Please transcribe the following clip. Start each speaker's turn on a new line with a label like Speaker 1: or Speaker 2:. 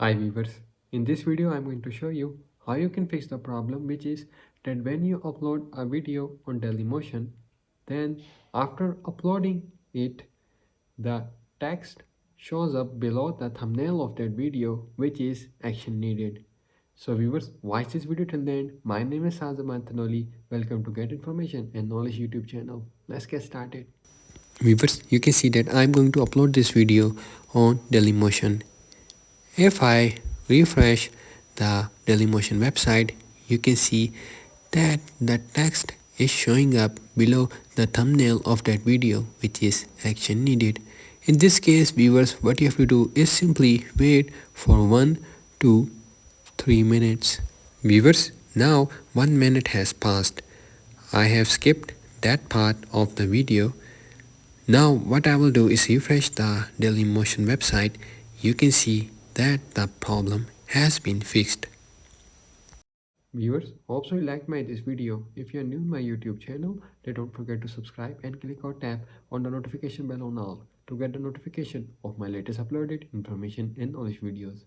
Speaker 1: Hi viewers, in this video I'm going to show you how you can fix the problem, which is that when you upload a video on Dailymotion, then after uploading it, the text shows up below the thumbnail of that video, which is action needed. So viewers, watch this video till the end. My name is Sazaman Tanoli. Welcome to Get Information and Knowledge YouTube channel. Let's get started. Viewers, you can see that I'm going to upload this video on Dailymotion. If I refresh the Dailymotion website, you can see that the text is showing up below the thumbnail of that video, which is action needed. In this case, viewers, what you have to do is simply wait for 1 to 3 minutes. Viewers, now 1 minute has passed. I have skipped that part of the video. Now what I will do is refresh the Dailymotion website. You can see that the problem has been fixed. Viewers, hope so you liked this video. If you are new to my YouTube channel, then don't forget to subscribe and click or tap on the notification bell on all to get the notification of my latest uploaded information and knowledge videos.